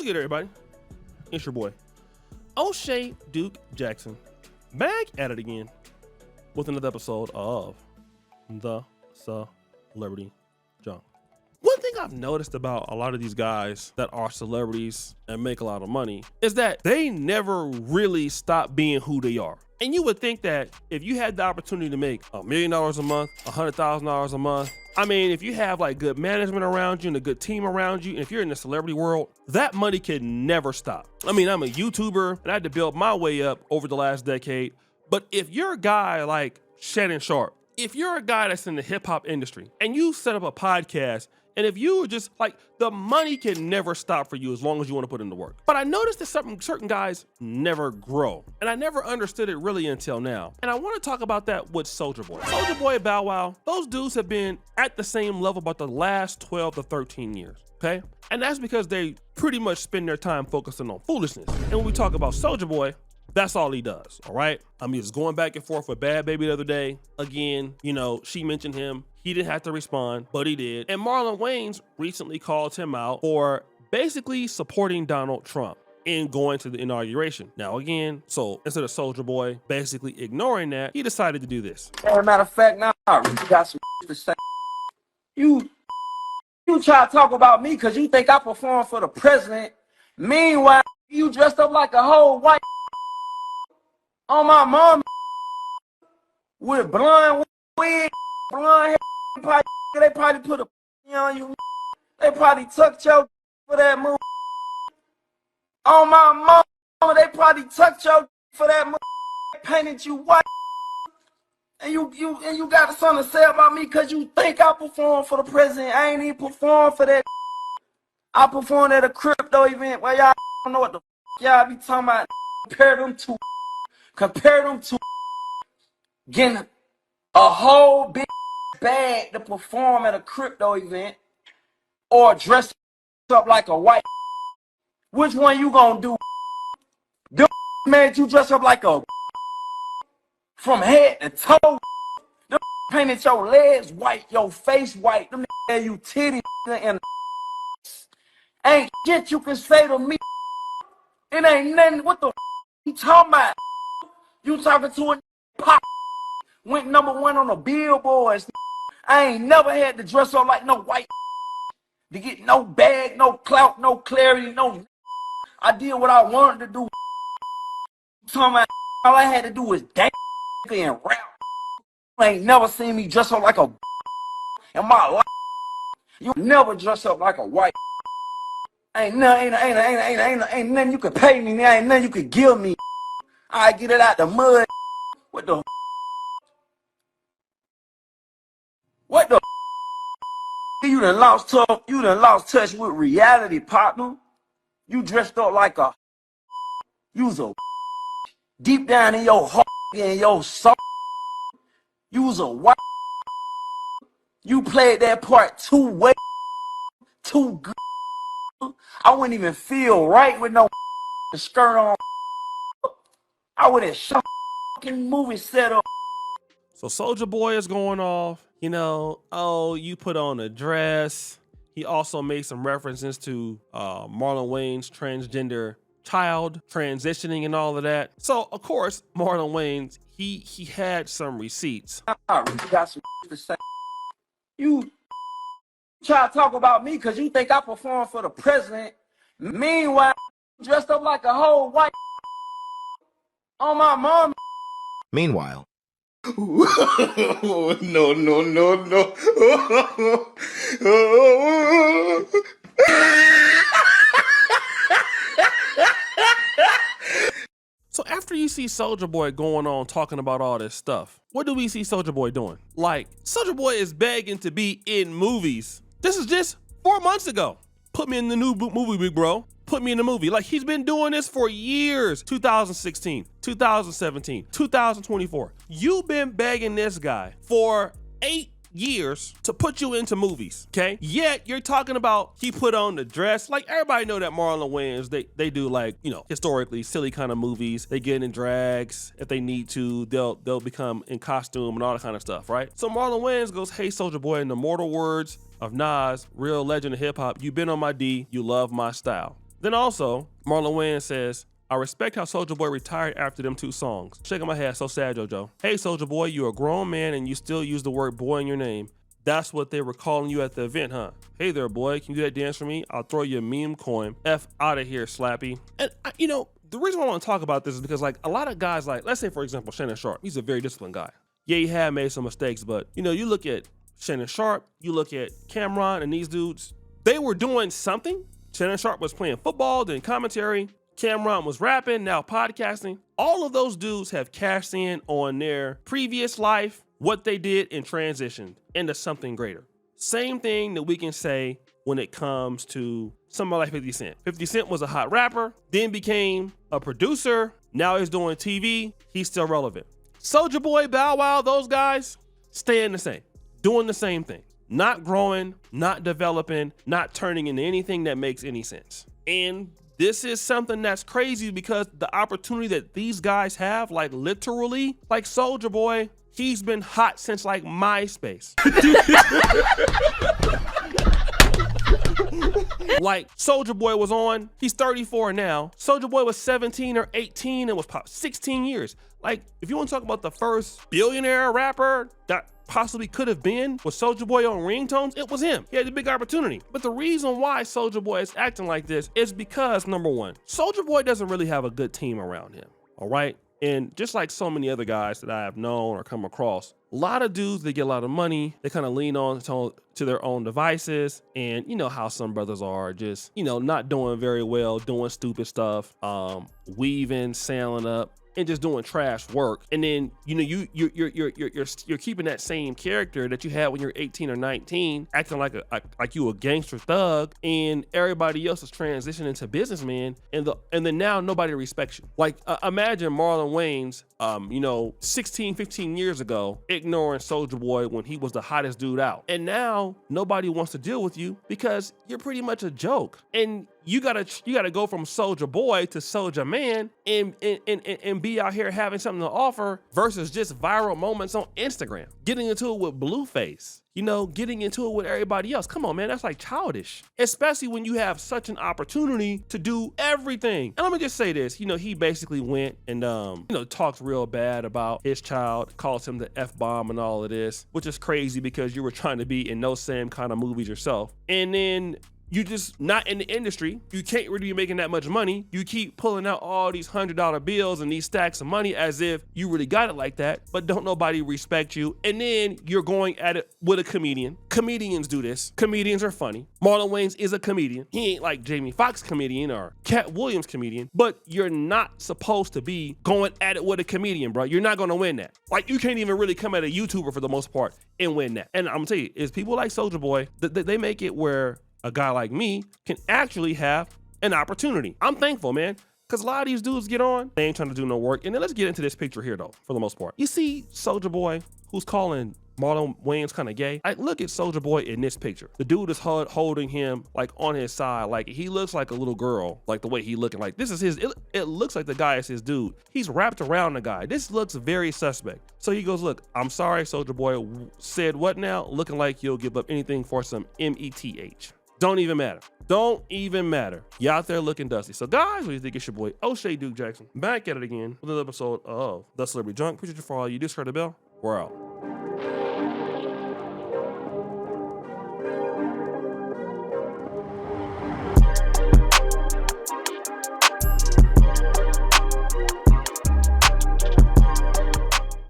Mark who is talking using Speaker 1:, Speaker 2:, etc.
Speaker 1: What's good, everybody? It's your boy, O'Shea Duke Jackson, back at it again with another episode of The Celebrity Junk. One thing I've noticed about a lot of these guys that are celebrities and make a lot of money is that they never really stop being who they are. And you would think that if you had the opportunity to make $1 million a month, $100,000 a month, I mean, if you have like good management around you and a good team around you, and if you're in the celebrity world, that money can never stop. I mean, I'm a YouTuber and I had to build my way up over the last decade. But if you're a guy like Shannon Sharp, if you're a guy that's in the hip hop industry and you set up a podcast, and if you just like, the money can never stop for you as long as you want to put in the work. But I noticed that certain guys never grow. And I never understood it really until now. And I want to talk about that with Soulja Boy. Soulja Boy and Bow Wow, those dudes have been at the same level about the last 12 to 13 years, okay? And that's because they pretty much spend their time focusing on foolishness. And when we talk about Soulja Boy, that's all he does, all right? I mean, just going back and forth with Bad Baby the other day. Again, you know, she mentioned him. He didn't have to respond, but he did. And Marlon Wayans recently called him out for basically supporting Donald Trump in going to the inauguration. Now, again, so instead of Soulja Boy basically ignoring that, he decided to do this.
Speaker 2: As a matter of fact, now I really got some to say. You try to talk about me because you think I perform for the president. Meanwhile, you dressed up like a whole white on my mom with blonde wig, blonde hair. They probably put a on you. They probably tucked your for that move. On my mom, they probably tucked your for that move. Painted you white. And you got something to say about me because you think I perform for the president. I ain't even perform for that. I performed at a crypto event where y'all don't know what the y'all be talking about. Compare them to getting a whole big bag to perform at a crypto event or dress up like a white. Which one you gonna do? Them made you dress up like a from head to toe. Them painted your legs white, your face white. Them had you titty and ain't shit you can say to me. It ain't nothing. What the you talking about? You talking to a pop went #1 on the billboards. I ain't never had to dress up like no white to get no bag, no clout, no clarity, no. I did what I wanted to do. Talking about all I had to do was dance and rap. You ain't never seen me dress up like a in my life. You never dress up like a white. Ain't nothing you could pay me. Ain't nothing you could give me. I get it out the mud. What the? You done lost touch with reality, partner. You dressed up like a. You was a. Deep down in your heart and your soul. You was a white. You played that part too good. I wouldn't even feel right with no skirt on. I would have shot movie set up.
Speaker 1: So Soulja Boy is going off, you know, oh, you put on a dress. He also made some references to Marlon Wayans' transgender child transitioning and all of that. So, of course, Marlon Wayans, he had some receipts.
Speaker 2: I really got some to say. You try to talk about me because you think I perform for the president. Meanwhile, dressed up like a whole white on my mom.
Speaker 3: Meanwhile.
Speaker 4: No.
Speaker 1: So after you see Soulja Boy going on talking about all this stuff, what do we see Soulja Boy doing? Like, Soulja Boy is begging to be in movies. This is just 4 months ago. Put me in the new movie, big bro. Put me in the movie. Like, he's been doing this for years. 2016, 2017, 2024. You've been begging this guy for 8 years to put you into movies, okay? Yet you're talking about he put on the dress. Like, everybody know that Marlon Wayans, they do, like, you know, historically silly kind of movies. They get in drags if they need to. They'll become in costume and all that kind of stuff, right? So Marlon Wayans goes, "Hey, Soulja Boy, in the mortal words of Nas, real legend of hip hop, you been on my D, you love my style." Then also, Marlon Wayan says, I respect how Soulja Boy retired after them 2 songs. Shaking my head, so sad, JoJo. Hey, Soulja Boy, you're a grown man and you still use the word boy in your name. That's what they were calling you at the event, huh? Hey there, boy, can you do that dance for me? I'll throw you a meme coin. F out of here, Slappy. And, the reason why I want to talk about this is because, like, a lot of guys, like, let's say, for example, Shannon Sharp. He's a very disciplined guy. Yeah, he had made some mistakes, but, you look at Shannon Sharp, you look at Cameron and these dudes, they were doing something. Shannon Sharp was playing football, then commentary. Cameron was rapping, now podcasting. All of those dudes have cashed in on their previous life, what they did, and transitioned into something greater. Same thing that we can say when it comes to somebody like 50 Cent. 50 Cent was a hot rapper, then became a producer. Now he's doing TV. He's still relevant. Soulja Boy, Bow Wow, those guys staying the same, doing the same thing. Not growing, not developing, not turning into anything that makes any sense. And this is something that's crazy because the opportunity that these guys have, like literally, like Soulja Boy, he's been hot since like MySpace. Like Soulja Boy was on, he's 34 now. Soulja Boy was 17 or 18 and was 16 years. Like, if you want to talk about the first billionaire rapper that possibly could have been with Soulja Boy on ringtones, it was him. He had a big opportunity. But the reason why Soulja Boy is acting like this is because, number one, Soulja Boy doesn't really have a good team around him, all right? And just like so many other guys that I have known or come across, a lot of dudes, they get a lot of money, they kind of lean on to their own devices, and you know how some brothers are, just, not doing very well, doing stupid stuff, weaving, sailing up, and just doing trash work. And then you're keeping that same character that you had when you're 18 or 19, acting like you a gangster thug, and everybody else is transitioning to businessman, and then now nobody respects you. Like, imagine Marlon Wayans 16, 15 years ago ignoring Soulja Boy when he was the hottest dude out, and now nobody wants to deal with you because you're pretty much a joke. And you gotta go from Soulja Boy to Soulja Man and be out here having something to offer versus just viral moments on Instagram, getting into it with Blueface, getting into it with everybody else. Come on, man, that's like childish, especially when you have such an opportunity to do everything. And let me just say this, he basically went and talked real bad about his child, calls him the F-bomb and all of this, which is crazy because you were trying to be in those same kind of movies yourself. And then you just not in the industry. You can't really be making that much money. You keep pulling out all these $100 bills and these stacks of money as if you really got it like that, but don't nobody respect you. And then you're going at it with a comedian. Comedians do this. Comedians are funny. Marlon Wayans is a comedian. He ain't like Jamie Foxx comedian or Cat Williams comedian, but you're not supposed to be going at it with a comedian, bro. You're not gonna win that. Like, you can't even really come at a YouTuber for the most part and win that. And I'm gonna tell you, it's people like Soulja Boy that they make it where a guy like me can actually have an opportunity. I'm thankful, man, because a lot of these dudes get on, they ain't trying to do no work. And then let's get into this picture here, though, for the most part. You see Soulja Boy, who's calling Marlon Wayans kind of gay. Like, look at Soulja Boy in this picture. The dude is holding him like on his side, like he looks like a little girl, like the way he looking. Like, this is his, it looks like the guy is his dude. He's wrapped around the guy. This looks very suspect. So he goes, look, I'm sorry, Soulja Boy said what now? Looking like you'll give up anything for some METH. Don't even matter. Don't even matter. You out there looking dusty. So guys, what do you think? It's your boy, O'Shea Duke Jackson, back at it again with another episode of The Celebrity Junk. Appreciate you for all you. Discard the bell. We're out.